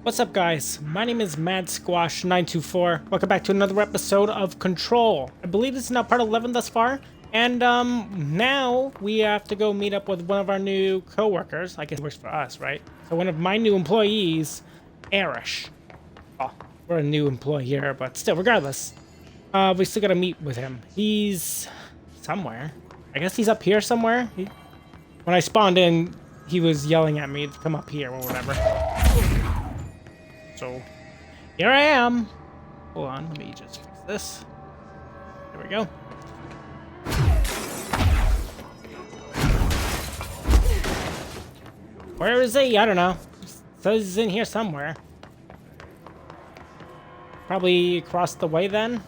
What's up, guys? My name is MadSquash924. Welcome back to another episode of Control. I believe this is now part 11 thus far. And now we have to go meet up with one of our new co-workers. I guess it works for us, right? So one of my new employees, Arish. Oh, we're a new employee here, but still, regardless. We still gotta meet with him. He's somewhere. I guess he's up here somewhere. When I spawned in, he was yelling at me to come up here or whatever. So, here I am. Hold on, let me just fix this. There we go. Where is he? I don't know. It says he's in here somewhere. Probably across the way then.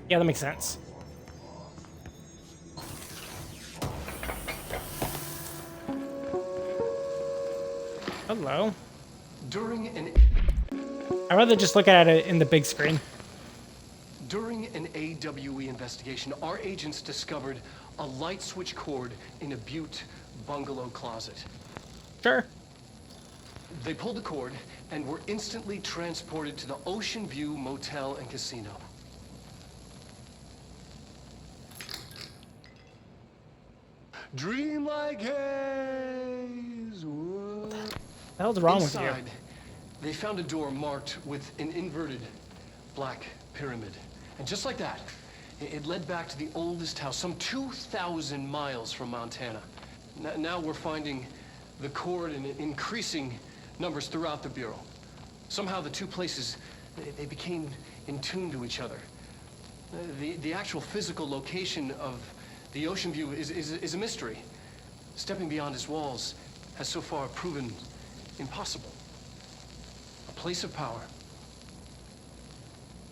Yeah, that makes sense. Hello. I'd rather just look at it in the big screen. During an AWE investigation, our agents discovered a light switch cord in a Butte bungalow closet. Sure. They pulled the cord and were instantly transported to the Ocean View Motel and Casino. Dream like haze. What the hell's wrong with you? Inside, they found a door marked with an inverted black pyramid. And just like that, it led back to the oldest house, some 2,000 miles from Montana. Now we're finding the cord in increasing numbers throughout the Bureau. Somehow the two places, they became in tune to each other. The actual physical location of the Ocean View is a mystery. Stepping beyond its walls has so far proven impossible. A place of power,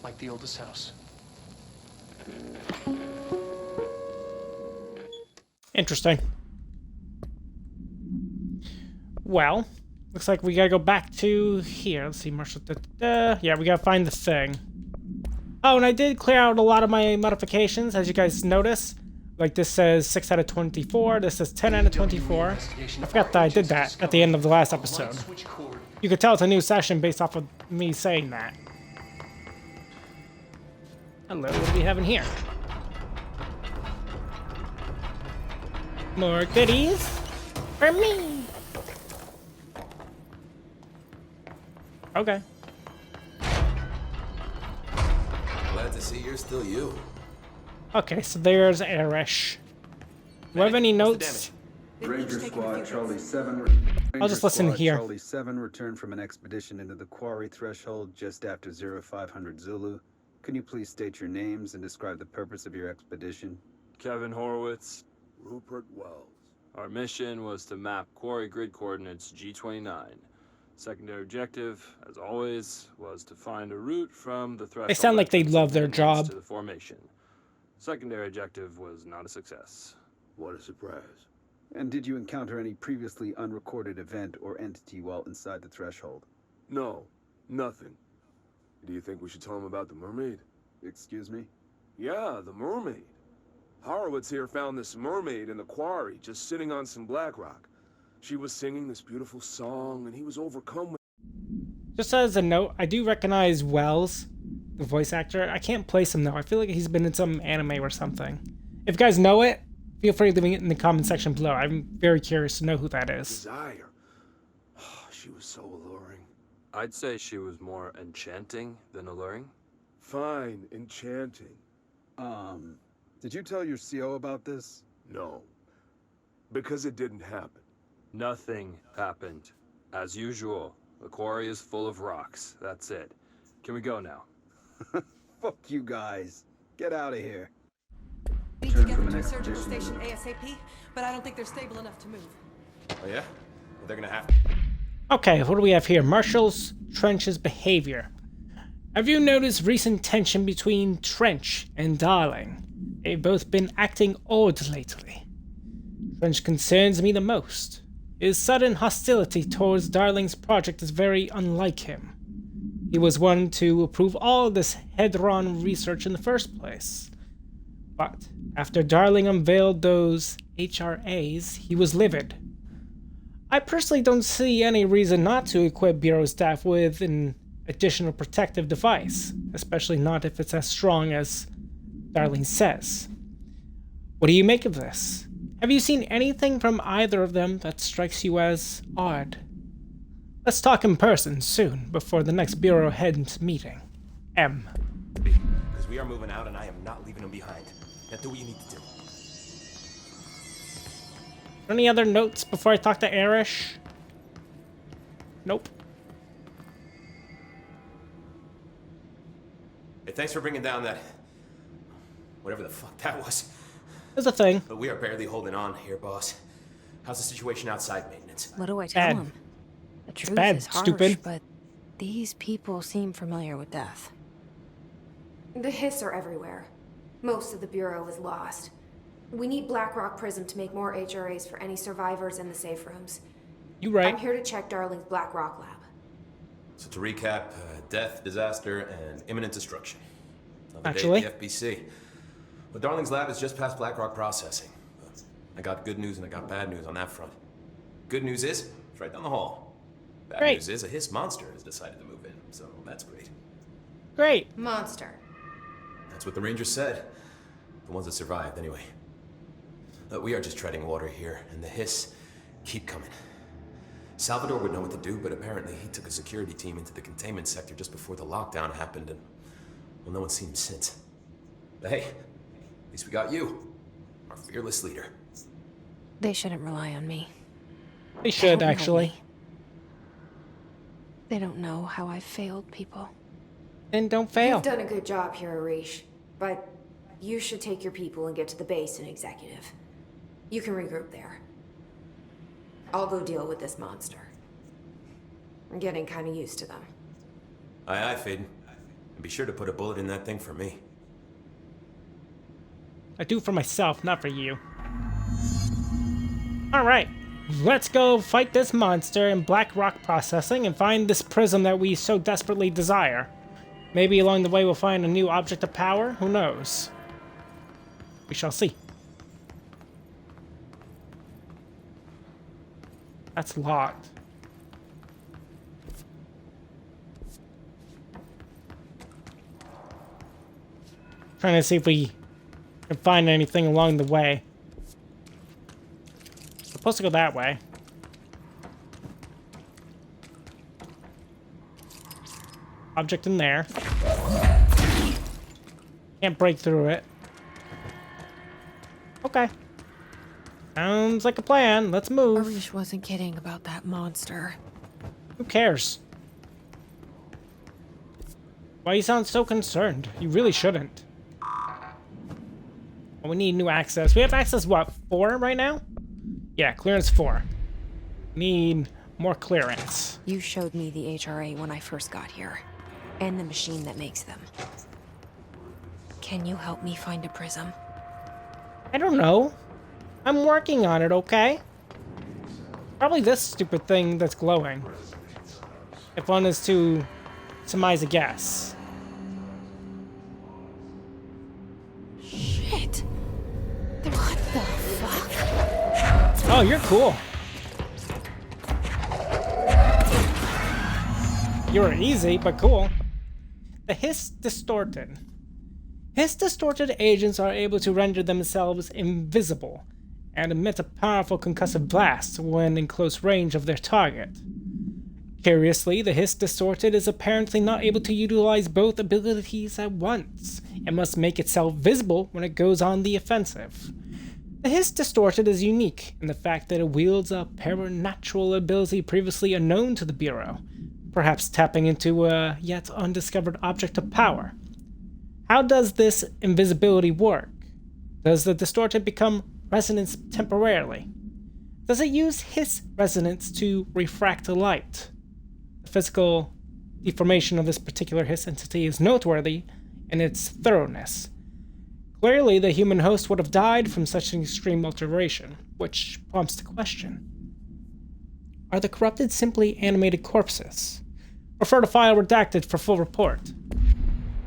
like the oldest house. Interesting. Well, looks like we gotta go back to here. Let's see, Marshall. Yeah, we gotta find the thing. Oh, and I did clear out a lot of my modifications, as you guys notice. Like this says 6 out of 24, this says 10 out of 24. I forgot that I did that at the end of the last episode. You could tell it's a new session based off of me saying that. Hello, what do we have in here? More goodies for me. Okay. Glad to see you're still you. Okay, so there's Arish. Do you have any notes? Ranger Squad Charlie 7. I'll just listen here. Charlie 7 returned from an expedition into the quarry threshold just after 0500 Zulu. Can you please state your names and describe the purpose of your expedition? Kevin Horowitz. Rupert Wells. Our mission was to map quarry grid coordinates G29. Secondary objective, as always, was to find a route from the threshold. They sound like they love their job. To the formation. Secondary objective was not a success. What a surprise. And did you encounter any previously unrecorded event or entity while inside the threshold? No, nothing. Do you think we should tell him about the mermaid? Excuse me? Yeah, the mermaid. Horowitz here found this mermaid in the quarry, just sitting on some black rock. She was singing this beautiful song, and he was overcome with... Just as a note, I do recognize Wells, the voice actor. I can't place him though. I feel like he's been in some anime or something. If you guys know it, feel free to leave it in the comment section below. I'm very curious to know who that is. Desire. She was so alluring. I'd say she was more enchanting than alluring. Fine, enchanting. Did you tell your CO about this? No. Because it didn't happen. Nothing happened. As usual, the quarry is full of rocks. That's it. Can we go now? Fuck you guys. Get out of here. We need to get them to a surgical station ASAP, but I don't think they're stable enough to move. Oh yeah? Well, they're gonna have Okay, what do we have here? Marshall's Trench's behavior. Have you noticed recent tension between Trench and Darling? They've both been acting odd lately. Trench concerns me the most. His sudden hostility towards Darling's project is very unlike him. He was one to approve all of this Hedron research in the first place. But after Darling unveiled those HRAs, he was livid. I personally don't see any reason not to equip Bureau staff with an additional protective device, especially not if it's as strong as Darling says. What do you make of this? Have you seen anything from either of them that strikes you as odd? Let's talk in person soon, before the next Bureau heads meeting. M. Because we are moving out and I am not leaving them behind. Now do what you need to do. Any other notes before I talk to Arish? Nope. Hey, thanks for bringing down that... whatever the fuck that was. There's a thing. But we are barely holding on here, boss. How's the situation outside maintenance? What do I tell Bad. him? The truth bad, is harsh, stupid. but these people seem familiar with death. The Hiss are everywhere. Most of the Bureau is lost. We need Blackrock Prism to make more HRAs for any survivors in the safe rooms. You right. I'm here to check Darling's Blackrock lab. So to recap, death, disaster, and imminent destruction. Another Actually. day at the FBC. But Darling's lab is just past Blackrock processing. I got good news and I got bad news on that front. Good news is, it's right down the hall. Bad Great. news is a Hiss monster has decided to move in, so that's great. Great. Monster. That's what the Rangers said. The ones that survived, anyway. We are just treading water here, and the Hiss keep coming. Salvador would know what to do, but apparently he took a security team into the containment sector just before the lockdown happened, and, well, no one's seen him since. But hey, at least we got you, our fearless leader. They shouldn't rely on me. They should, They won't help actually. me. They don't know how I've failed people. Then don't fail. You've done a good job here, Arish. But you should take your people and get to the base in Executive. You can regroup there. I'll go deal with this monster. I'm getting kind of used to them. Aye, aye, Faden. And be sure to put a bullet in that thing for me. I do for myself, not for you. Alright, let's go fight this monster in Black Rock Processing and find this prism that we so desperately desire. Maybe along the way we'll find a new object of power, who knows? We shall see. That's locked. Trying to see if we can find anything along the way. Supposed to go that way. Object in there. Can't break through it. Okay. Sounds like a plan. Let's move. Arish wasn't kidding about that monster. Who cares? Why you sound so concerned? You really shouldn't. Well, we need new access. We have access, what, 4 right now? Yeah, clearance 4. Need more clearance. You showed me the HRA when I first got here, and the machine that makes them. Can you help me find a prism? I don't know. I'm working on it, okay? Probably this stupid thing that's glowing. If one is to surmise a guess. Shit! What the fuck? Oh, you're cool. You were easy, but cool. The Hiss Distorted. Hiss Distorted agents are able to render themselves invisible and emit a powerful concussive blast when in close range of their target. Curiously, the Hiss Distorted is apparently not able to utilize both abilities at once, and must make itself visible when it goes on the offensive. The Hiss Distorted is unique in the fact that it wields a paranatural ability previously unknown to the Bureau, perhaps tapping into a yet undiscovered object of power. How does this invisibility work? Does the Distorted become resonance temporarily? Does it use Hiss resonance to refract light? The physical deformation of this particular Hiss entity is noteworthy in its thoroughness. Clearly, the human host would have died from such an extreme alteration, which prompts the question. Are the corrupted simply animated corpses? Refer to file redacted for full report.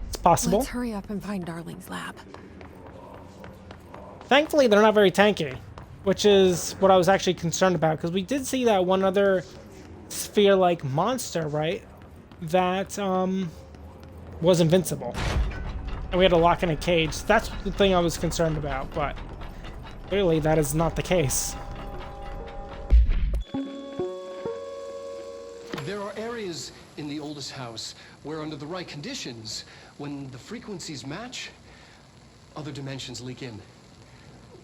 It's possible. Let's hurry up and find Darling's lab. Thankfully, they're not very tanky, which is what I was actually concerned about, because we did see that one other sphere-like monster, right? That, was invincible. And we had to lock in a cage. That's the thing I was concerned about, but clearly that is not the case. There are areas in the oldest house where, under the right conditions, when the frequencies match, other dimensions leak in.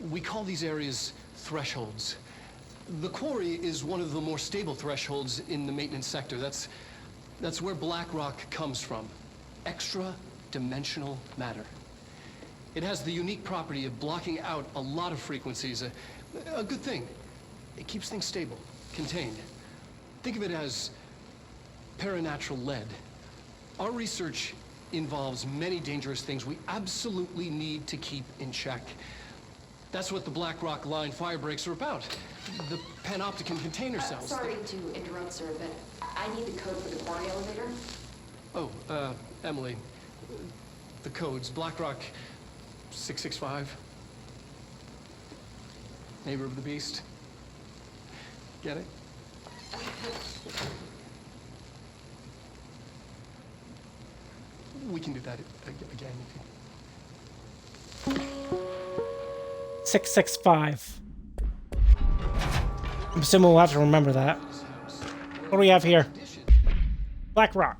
We call these areas thresholds. The quarry is one of the more stable thresholds in the maintenance sector. That's where black rock comes from. Extra-dimensional matter. It has the unique property of blocking out a lot of frequencies. A good thing. It keeps things stable, contained. Think of it as paranatural lead. Our research involves many dangerous things we absolutely need to keep in check. That's what the Black Rock Line fire breaks are about. The panopticon container cells. Sorry to interrupt, sir, but I need the code for the quarry elevator. Oh, Emily. The codes. Black Rock 665. Neighbor of the Beast. Get it? We can do that again. 665. I'm assuming we'll have to remember that. What do we have here? Black Rock.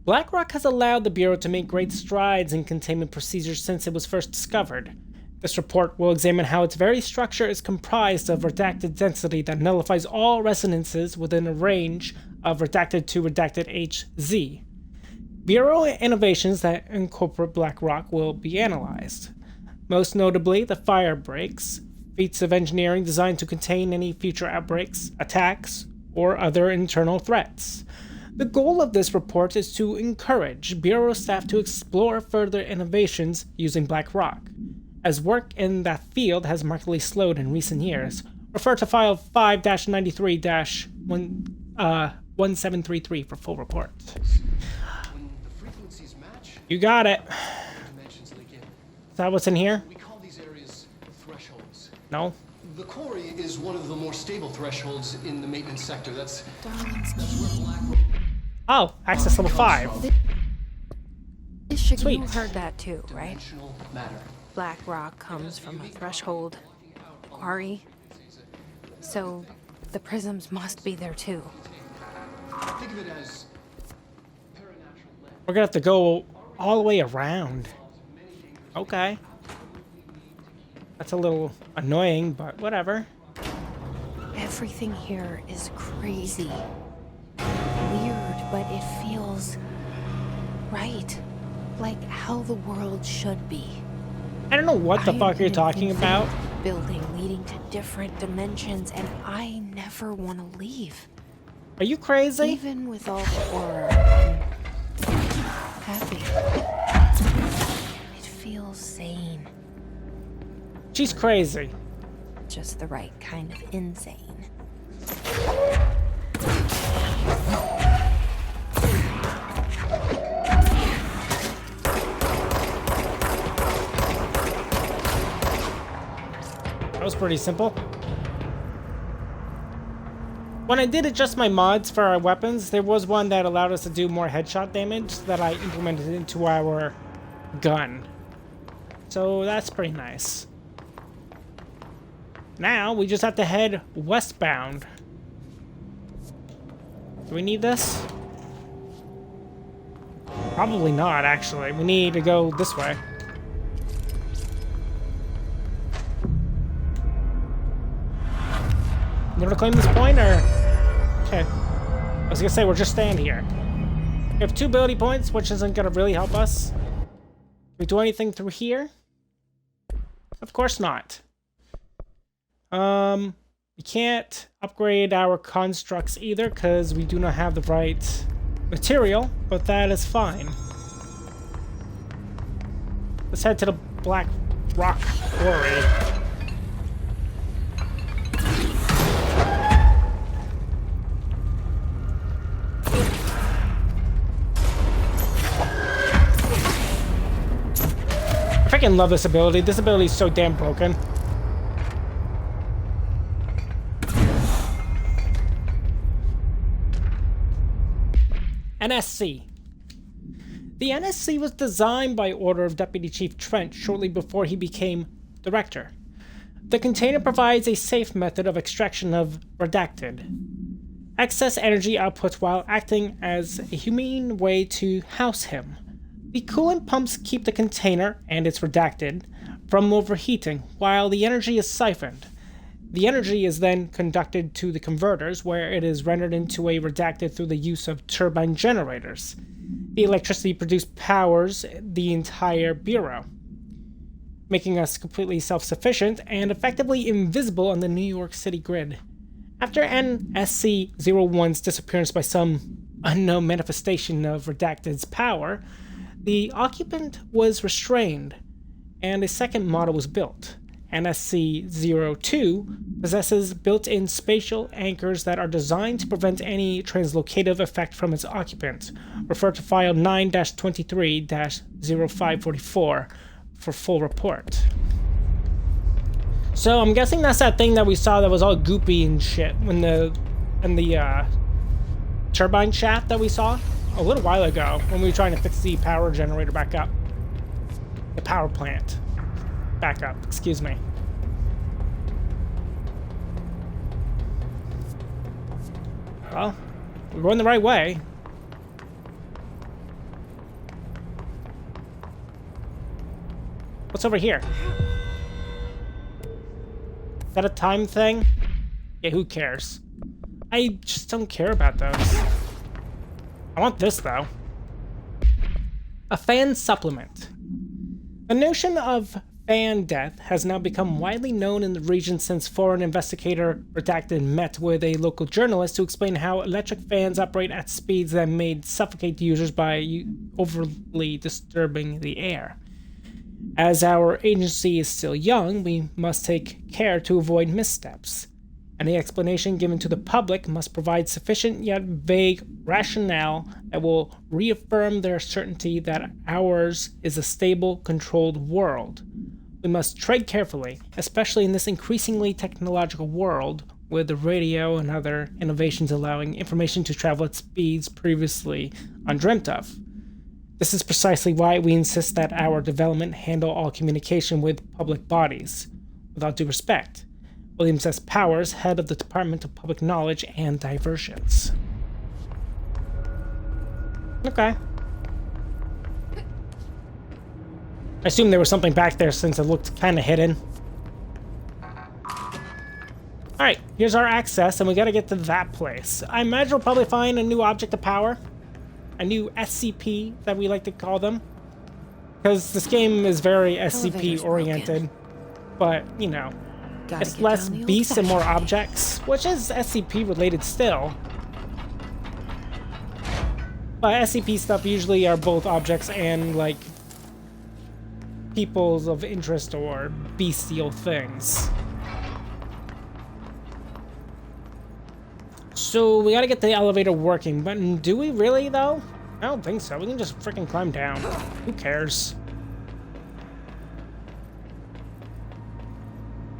Black Rock has allowed the Bureau to make great strides in containment procedures since it was first discovered. This report will examine how its very structure is comprised of redacted density that nullifies all resonances within a range of redacted to redacted HZ. Bureau innovations that incorporate Black Rock will be analyzed. Most notably, the fire breaks, feats of engineering designed to contain any future outbreaks, attacks, or other internal threats. The goal of this report is to encourage Bureau staff to explore further innovations using Black Rock, as work in that field has markedly slowed in recent years. Refer to file 5-93-1733 for full report. You got it. Is that what's in here? We call these areas thresholds. No? The quarry is one of the more stable thresholds in the maintenance sector. That's where Black Rock... Oh, access level 5. Sweet. Sweet. You heard that too, right? Dimensional matter. Black rock comes from a threshold quarry. So the prisms must be there too. Think of it as paranatural lead. We're gonna have to go all the way around. Okay. That's a little annoying, but whatever. Everything here is crazy. Weird, but it feels right. Like how the world should be. I don't know what the fuck you're talking about. Building leading to different dimensions, and I never want to leave. Are you crazy? Even with all the horror, I'm happy. It feels sane. She's crazy. Just the right kind of insane. That was pretty simple. When I did adjust my mods for our weapons, there was one that allowed us to do more headshot damage that I implemented into our gun. So that's pretty nice. Now we just have to head westbound. Do we need this? Probably not, actually. We need to go this way. You want to claim this point, or...? Okay. I was gonna say, we're just staying here. We have 2 ability points, which isn't gonna really help us. Can we do anything through here? Of course not. We can't upgrade our constructs either, because we do not have the right material, but that is fine. Let's head to the Black Rock Quarry. freaking love this ability. This ability is so damn broken. NSC. The NSC was designed by order of Deputy Chief Trent shortly before he became director. The container provides a safe method of extraction of redacted excess energy output while acting as a humane way to house him. The coolant pumps keep the container and its redacted from overheating while the energy is siphoned. The energy is then conducted to the converters where it is rendered into a redacted through the use of turbine generators. The electricity produced powers the entire bureau, making us completely self-sufficient and effectively invisible on the New York City grid. After NSC-01's disappearance by some unknown manifestation of Redacted's power, the occupant was restrained, and a second model was built. NSC-02 possesses built-in spatial anchors that are designed to prevent any translocative effect from its occupant. Refer to file 9-23-0544 for full report. So I'm guessing that's that thing that we saw that was all goopy and shit in the turbine shaft that we saw a little while ago when we were trying to fix the power generator back up. The power plant. Back up, excuse me. Well, we're going the right way. What's over here? Is that a time thing? Yeah, who cares? I just don't care about those. I want this, though. A fan supplement. The notion of fan death has now become widely known in the region since foreign investigator Redacted met with a local journalist to explain how electric fans operate at speeds that may suffocate users by overly disturbing the air. As our agency is still young, we must take care to avoid missteps. Any explanation given to the public must provide sufficient yet vague rationale that will reaffirm their certainty that ours is a stable, controlled world. We must tread carefully, especially in this increasingly technological world, with the radio and other innovations allowing information to travel at speeds previously undreamt of. This is precisely why we insist that our development handle all communication with public bodies. Without due respect, Williams S. Powers, head of the Department of Public Knowledge and Diversions. Okay. I assume there was something back there since it looked kind of hidden. Alright, here's our access, and we gotta get to that place. I imagine we'll probably find a new object of power. A new SCP, that we like to call them. Because this game is very SCP-oriented. But, you know, it's less beasts and more objects, which is SCP-related still. But SCP stuff usually are both objects and, like, peoples of interest or bestial things. So we gotta get the elevator working, but do we really though? I don't think so. We can just freaking climb down. Who cares?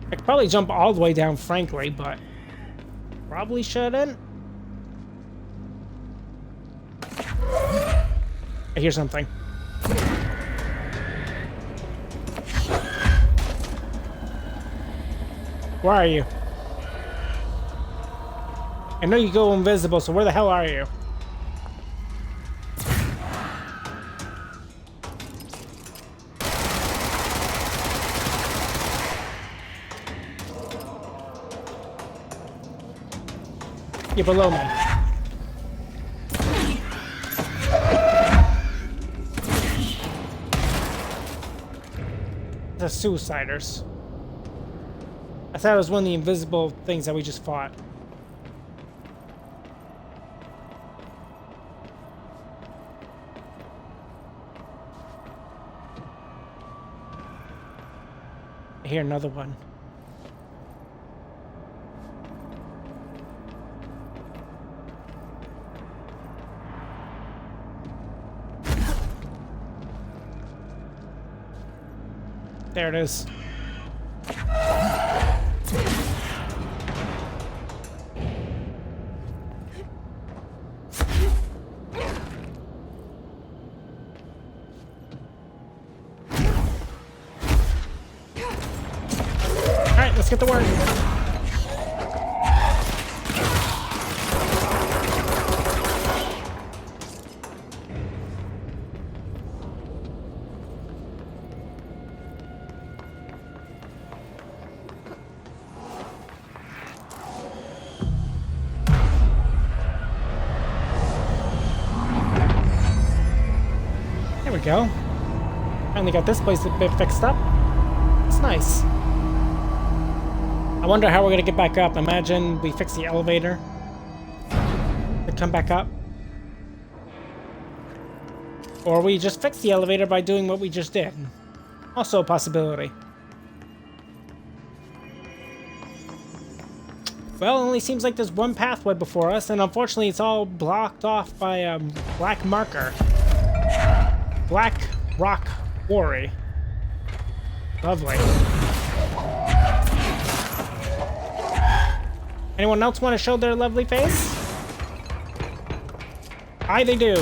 I could probably jump all the way down, frankly, but probably shouldn't. I hear something. Where are you? I know you go invisible, so where the hell are you? You're below me. The suiciders. I thought it was one of the invisible things that we just fought. I hear another one. There it is. Alright, let's get to work. There we go. Finally got this place a bit fixed up. It's nice. I wonder how we're gonna get back up. Imagine we fix the elevator to come back up. Or we just fix the elevator by doing what we just did. Also a possibility. Well, it only seems like there's one pathway before us, and unfortunately it's all blocked off by a black marker. Black Rock Quarry. Lovely. Anyone else want to show their lovely face? Aye, they do.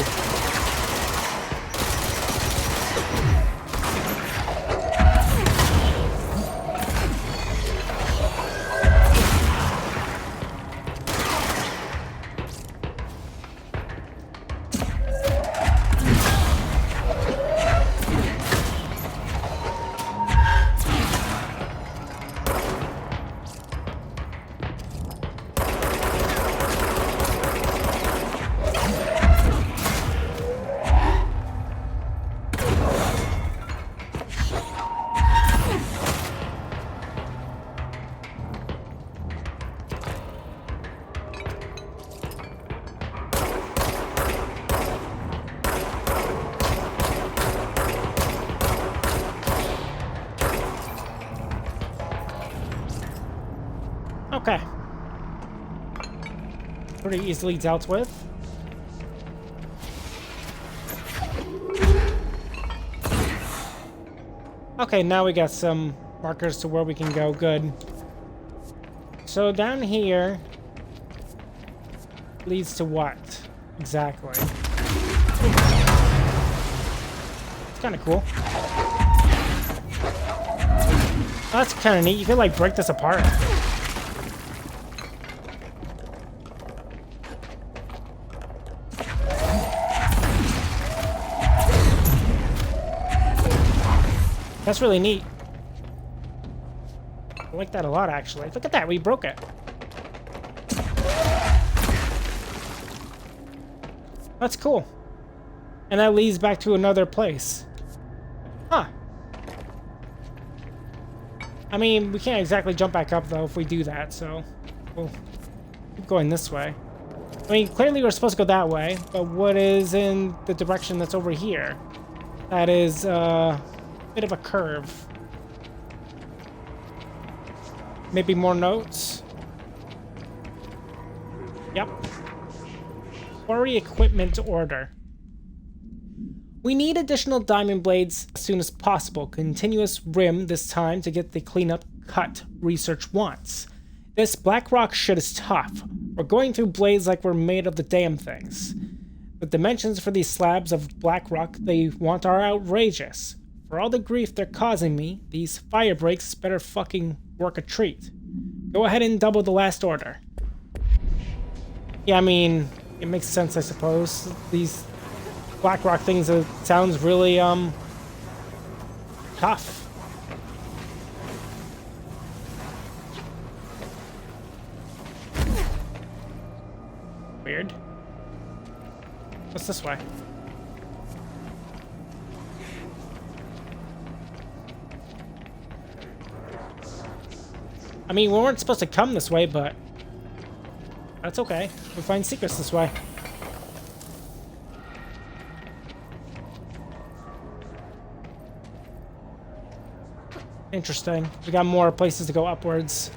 Okay. Pretty easily dealt with. Okay, now we got some markers to where we can go. Good. So down here leads to what? Exactly. It's kind of cool. Oh, that's kind of neat. You could like break this apart. That's really neat. I like that a lot, actually. Look at that, we broke it. That's cool. And that leads back to another place. Huh. I mean, we can't exactly jump back up, though, if we do that, so we'll keep going this way. I mean, clearly we're supposed to go that way, but what is in the direction that's over here? That is, bit of a curve. Maybe more notes. Yep. Quarry equipment order. We need additional diamond blades as soon as possible. Continuous rim this time to get the cleanup cut research wants. This black rock shit is tough. We're going through blades like we're made of the damn things. The dimensions for these slabs of black rock they want are outrageous. For all the grief they're causing me, these fire breaks better fucking work a treat. Go ahead and double the last order. Yeah, I mean, it makes sense, I suppose. These black rock things, it sounds really, tough. Weird. What's this way? I mean, we weren't supposed to come this way, but that's okay. We find secrets this way. Interesting. We got more places to go upwards.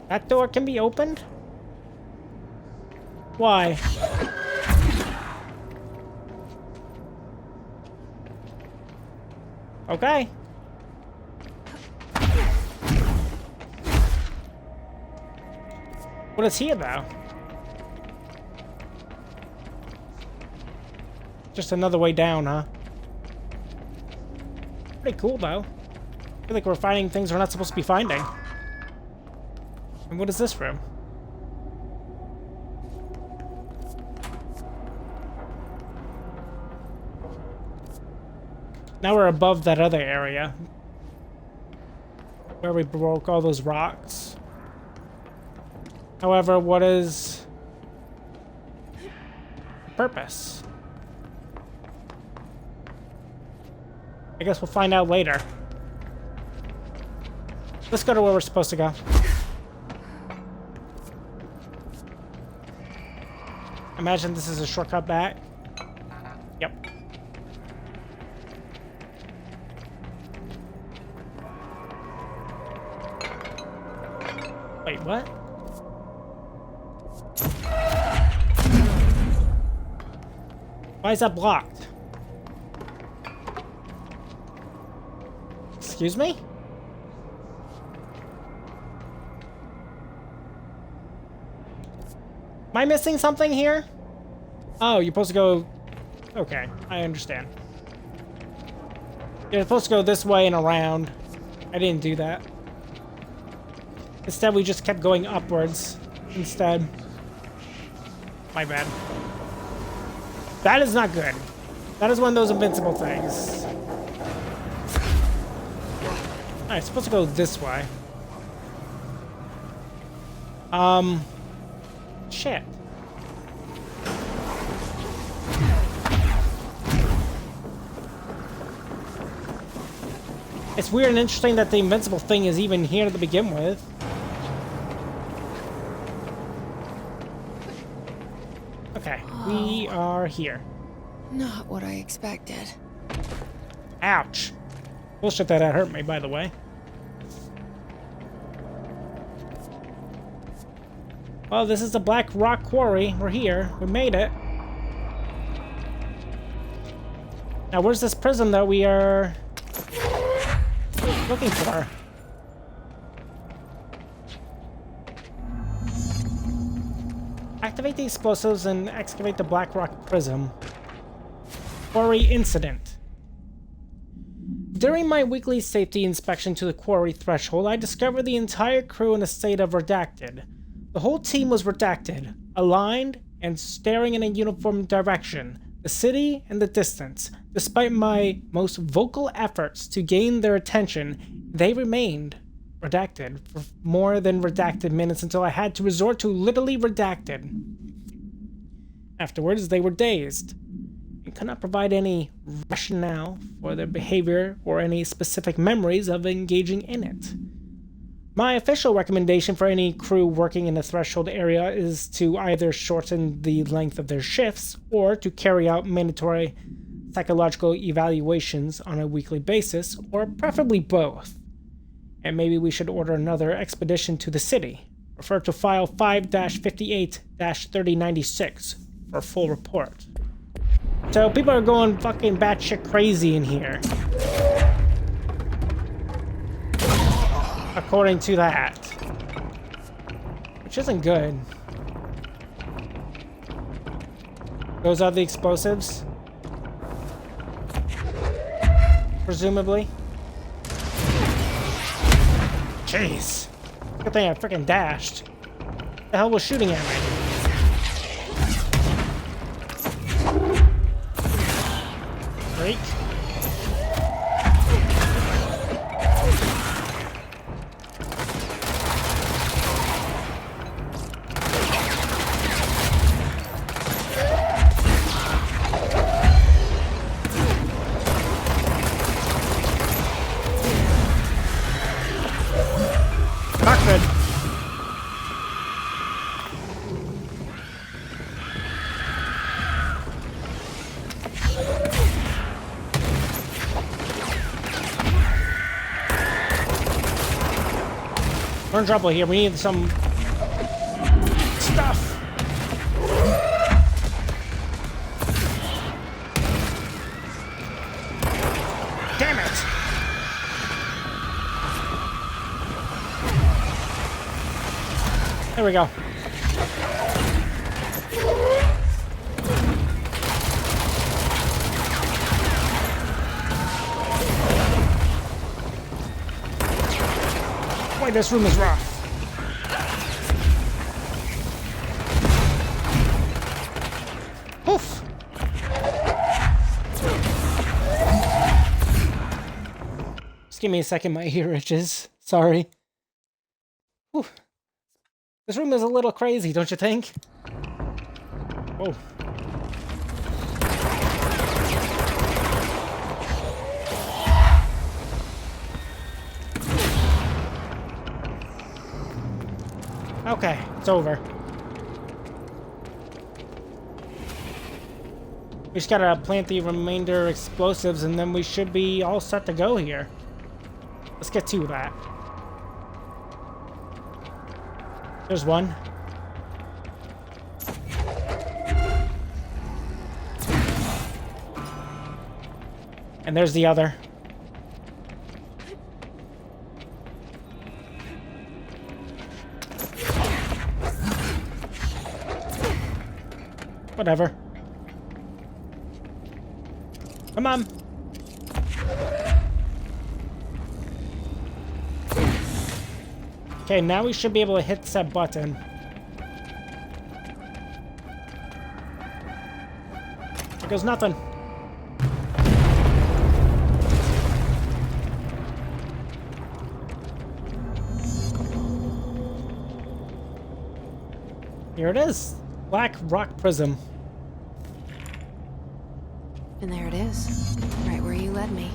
That door can be opened? Why? Okay. What is here, though? Just another way down, huh? Pretty cool, though. I feel like we're finding things we're not supposed to be finding. And what is this room? Now we're above that other area where we broke all those rocks. However, what is the purpose? I guess we'll find out later. Let's go to where we're supposed to go. Imagine this is a shortcut back. Yep. Wait, what? Why is that blocked? Excuse me? Am I missing something here? Oh, you're supposed to go... Okay, I understand. You're supposed to go this way and around. I didn't do that. Instead, we just kept going upwards. Instead. My bad. That is not good. That is one of those invincible things. Alright, supposed to go this way. Shit. It's weird and interesting that the invincible thing is even here to begin with. Okay, we are here. Not what I expected. Ouch. Bullshit that hurt me, by the way. Well, this is the Black Rock Quarry. We're here. We made it. Now, where's this prism that we are looking for? Activate the explosives and excavate the Black Rock Prism. Quarry incident. During my weekly safety inspection to the quarry threshold, I discovered the entire crew in a state of redacted. The whole team was redacted, aligned, and staring in a uniform direction, the city and the distance. Despite my most vocal efforts to gain their attention, they remained redacted for more than redacted minutes until I had to resort to literally redacted. Afterwards, they were dazed and could not provide any rationale for their behavior or any specific memories of engaging in it. My official recommendation for any crew working in the threshold area is to either shorten the length of their shifts or to carry out mandatory psychological evaluations on a weekly basis, or preferably both. And maybe we should order another expedition to the city. Refer to file 5-58-3096 for a full report. So people are going fucking batshit crazy in here. According to that. Which isn't good. Those are the explosives. Presumably. Jeez. Good thing I freaking dashed. The hell was shooting at me? Break. Cockpit. We're in trouble here. We need some stuff. Damn it. There we go. Boy, this room is rough. Oof. Just give me a second, my ear itches. Sorry. Whew. This room is a little crazy, don't you think? Whoa. Okay, it's over. We just gotta plant the remainder explosives and then we should be all set to go here. Let's get to that. There's one. And there's the other. Whatever. Come on. Okay, now we should be able to hit that button. There goes nothing. Here it is. Black rock prism. And there it is. Right where you led me.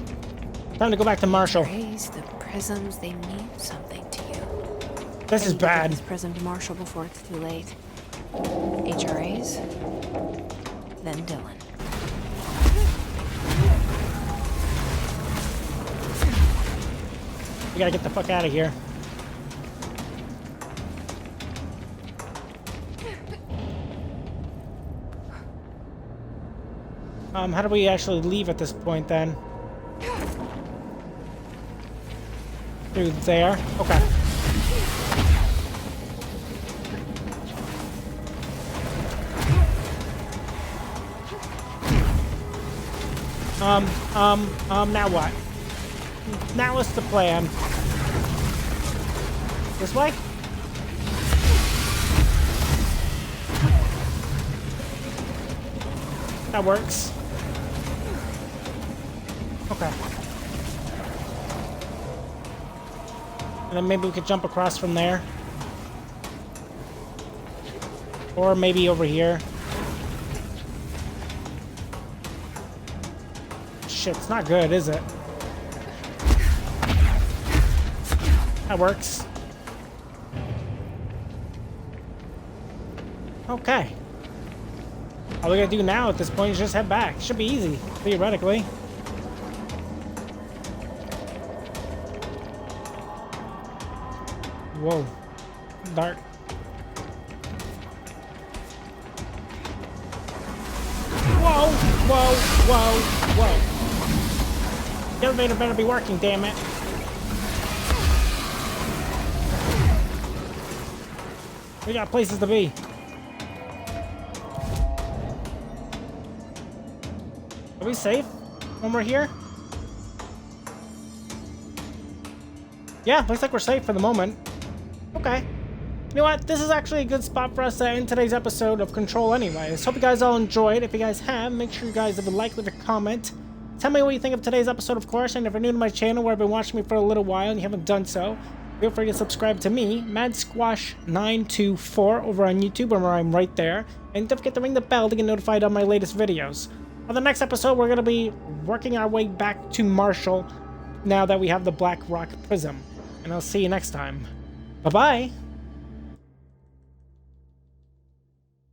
Time to go back to Marshall. Praise the prisms, they mean something to you. This is bad. This prism to Marshall before it's too late. HRAs, then Dylan. We gotta get the fuck out of here. How do we actually leave at this point then? Through there? Okay. Now what? Now what's the plan? This way? That works. Okay. And then maybe we could jump across from there. Or maybe over here. Shit, it's not good, is it? That works. Okay. All we gotta do now at this point is just head back. Should be easy, theoretically. Whoa. Dark. Whoa, whoa, whoa, whoa. The elevator better be working, damn it. We got places to be. Are we safe when we're here? Yeah, looks like we're safe for the moment. Okay. You know what? This is actually a good spot for us to end today's episode of Control anyways. Hope you guys all enjoyed. If you guys have, make sure you guys leave a like, leave a comment. Tell me what you think of today's episode, of course. And if you're new to my channel where I've been watching me for a little while and you haven't done so, feel free to subscribe to me, MadSquash924 over on YouTube, where I'm right there. And don't forget to ring the bell to get notified on my latest videos. On the next episode, we're going to be working our way back to Marshall now that we have the Black Rock Prism. And I'll see you next time. Bye-bye!